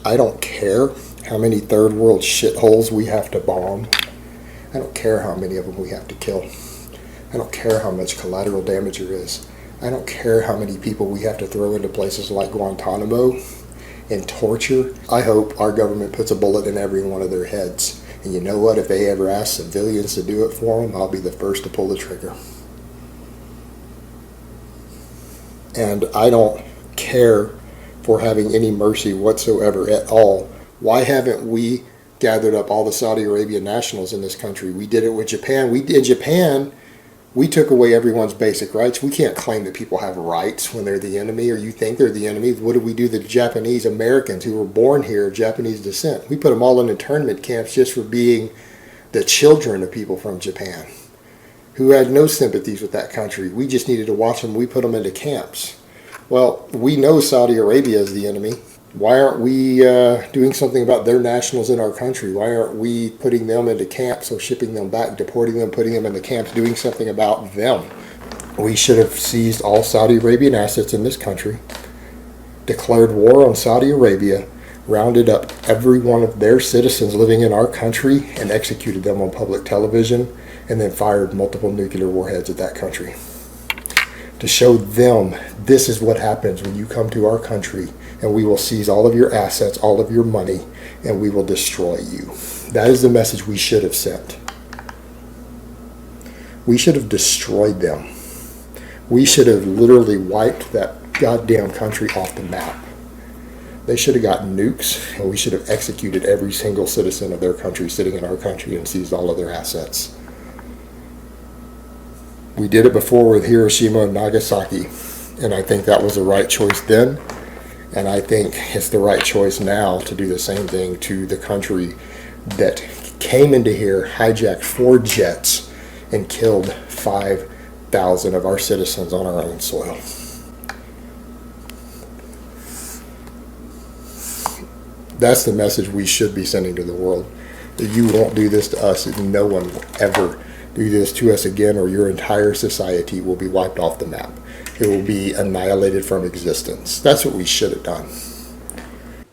I don't care how many third world shitholes we have to bomb. I don't care how many of them we have to kill. I don't care how much collateral damage there is. I don't care how many people we have to throw into places like Guantanamo and torture. I hope our government puts a bullet in every one of their heads. And you know what? If they ever ask civilians to do it for them, I'll be the first to pull the trigger. And I don't care for having any mercy whatsoever at all. Why haven't we gathered up all the Saudi Arabian nationals in this country? We did it with Japan. In Japan, we took away everyone's basic rights. We can't claim that people have rights when they're the enemy, or you think they're the enemy. What did we do to the Japanese Americans who were born here of Japanese descent? We put them all in internment camps just for being the children of people from Japan who had no sympathies with that country. We just needed to watch them. We put them into camps. Well, we know Saudi Arabia is the enemy. Why aren't we doing something about their nationals in our country? Why aren't we putting them into camps or shipping them back, deporting them, putting them in the camps, doing something about them? We should have seized all Saudi Arabian assets in this country, declared war on Saudi Arabia, rounded up every one of their citizens living in our country and executed them on public television, and then fired multiple nuclear warheads at that country. To show them this is what happens when you come to our country, and we will seize all of your assets, all of your money, and we will destroy you. That is the message we should have sent. We should have destroyed them. We should have literally wiped that goddamn country off the map. They should have gotten nukes, and we should have executed every single citizen of their country sitting in our country and seized all of their assets. We did it before with Hiroshima and Nagasaki, and I think that was the right choice then, and I think it's the right choice now to do the same thing to the country that came into here, hijacked 4 jets, and killed 5,000 of our citizens on our own soil. That's the message we should be sending to the world. That you won't do this to us, and no one will ever do this to us again, or your entire society will be wiped off the map. It will be annihilated from existence. That's what we should have done.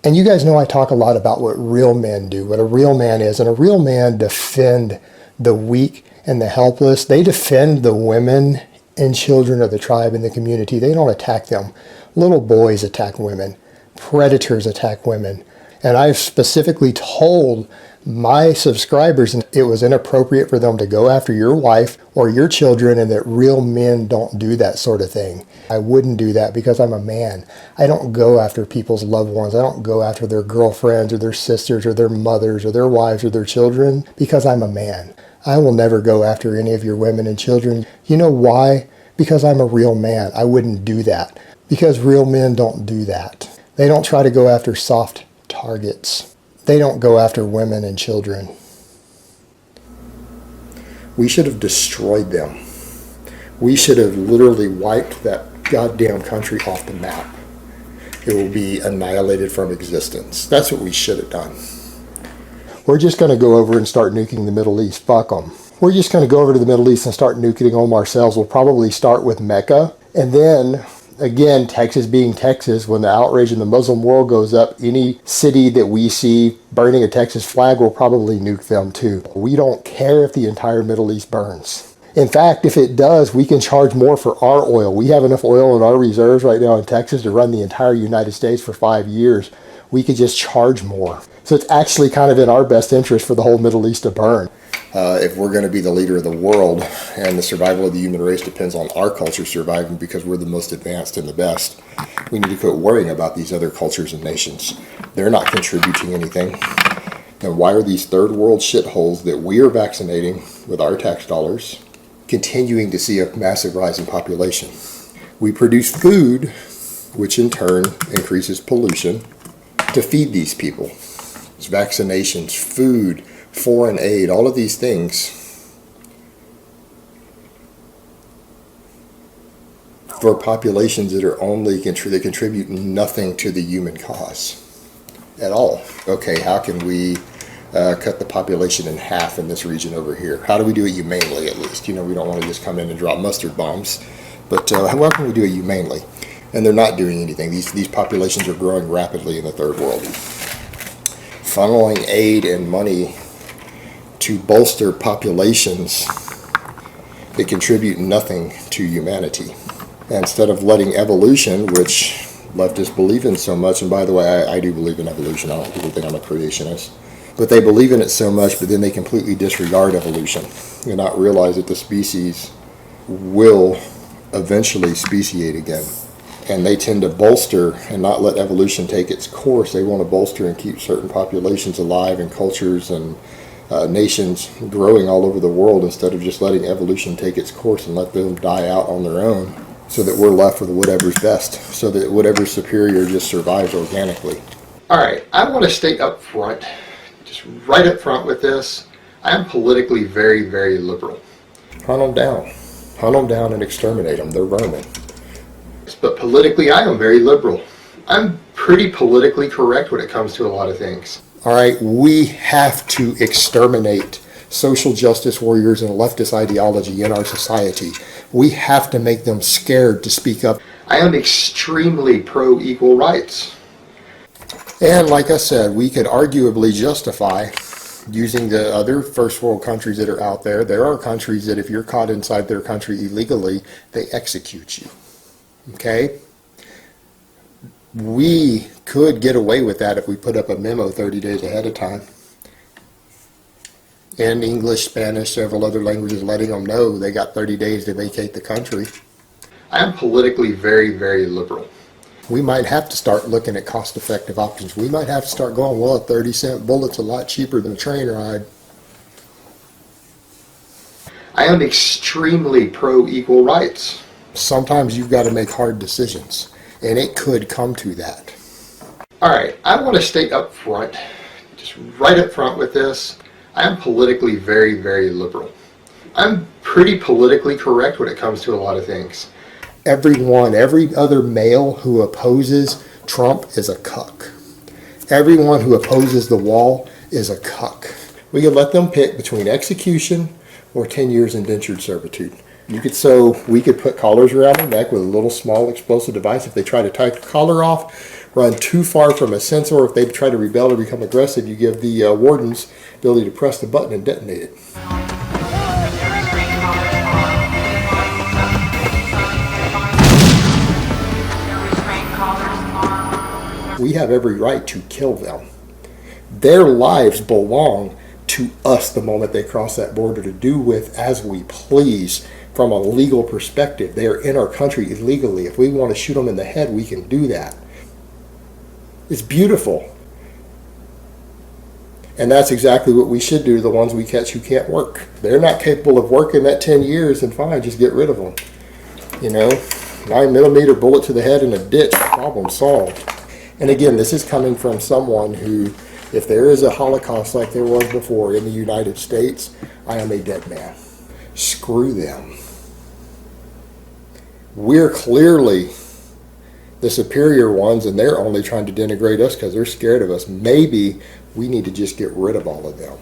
And you guys know I talk a lot about what real men do, what a real man is. And a real man defend the weak and the helpless. They defend the women and children of the tribe and the community. They don't attack them. Little boys attack women. Predators attack women. And I've specifically told my subscribers it was inappropriate for them to go after your wife or your children, and that real men don't do that sort of thing. I wouldn't do that because I'm a man. I don't go after people's loved ones. I don't go after their girlfriends or their sisters or their mothers or their wives or their children because I'm a man. I will never go after any of your women and children. You know why? Because I'm a real man. I wouldn't do that because real men don't do that. They don't try to go after soft targets. They don't go after women and children. We should have destroyed them. We should have literally wiped that goddamn country off the map. It will be annihilated from existence. That's what we should have done. We're just going to go over and start nuking the Middle East. Fuck them. We're just going to go over to the Middle East and start nuking them ourselves. We'll probably start with Mecca, and then again, Texas being Texas, when the outrage in the Muslim world goes up, any city that we see burning a Texas flag will probably nuke them too. We don't care if the entire Middle East burns. In fact, if it does, we can charge more for our oil. We have enough oil in our reserves right now in Texas to run the entire United States for 5 years. We could just charge more. So it's actually kind of in our best interest for the whole Middle East to burn. If we're going to be the leader of the world, and the survival of the human race depends on our culture surviving because we're the most advanced and the best, we need to quit worrying about these other cultures and nations. They're not contributing anything. And why are these third world shitholes that we are vaccinating with our tax dollars continuing to see a massive rise in population? We produce food, which in turn increases pollution, to feed these people. It's vaccinations, food, foreign aid, all of these things for populations that are only that contribute nothing to the human cause at all. Okay, how can we cut the population in half in this region over here? How do we do it humanely, at least? You know, we don't want to just come in and drop mustard bombs, but how can we do it humanely? And they're not doing anything. These populations are growing rapidly in the third world. funneling aid and money to bolster populations that contribute nothing to humanity. Instead of letting evolution, which leftists believe in so much, and by the way, I do believe in evolution. I don't people think I'm a creationist. But they believe in it so much, but then they completely disregard evolution and not realize that the species will eventually speciate again. And they tend to bolster and not let evolution take its course. They want to bolster and keep certain populations alive and cultures and nations growing all over the world instead of just letting evolution take its course and let them die out on their own, so that we're left with whatever's best, so that whatever's superior just survives organically. All right, I want to state up front, just right up front with this, I'm politically very, very liberal. Hunt them down. Hunt them down and exterminate them. They're vermin. But politically, I am very liberal. I'm pretty politically correct when it comes to a lot of things. All right, we have to exterminate social justice warriors and leftist ideology in our society. We have to make them scared to speak up. I am extremely pro-equal rights. And like I said, we could arguably justify using the other first world countries that are out there. There are countries that if you're caught inside their country illegally, they execute you. Okay? We could get away with that if we put up a memo 30 days ahead of time. In English, Spanish, several other languages, letting them know they got 30 days to vacate the country. I am politically very, very liberal. We might have to start looking at cost-effective options. We might have to start going, well, a 30-cent bullet's a lot cheaper than a train ride. I am extremely pro-equal rights. Sometimes you've got to make hard decisions, and it could come to that. All right, I want to state up front, just right up front with this, I'm politically very, very liberal. I'm pretty politically correct when it comes to a lot of things. Every other male who opposes Trump is a cuck. Everyone who opposes the wall is a cuck. We could let them pick between execution or 10 years indentured servitude. We could put collars around their neck with a little small explosive device. If they try to take the collar off, run too far from a sensor, or if they try to rebel or become aggressive, you give the wardens the ability to press the button and detonate it. We have every right to kill them. Their lives belong to us the moment they cross that border, to do with as we please from a legal perspective. They are in our country illegally. If we want to shoot them in the head, we can do that. It's beautiful. And that's exactly what we should do to the ones we catch who can't work. They're not capable of working that 10 years, and fine, just get rid of them. 9mm bullet to the head in a ditch, problem solved. And again, this is coming from someone who, if there is a Holocaust like there was before in the United States, I am a dead man. Screw them. We're clearly the superior ones, and they're only trying to denigrate us because they're scared of us. Maybe we need to just get rid of all of them.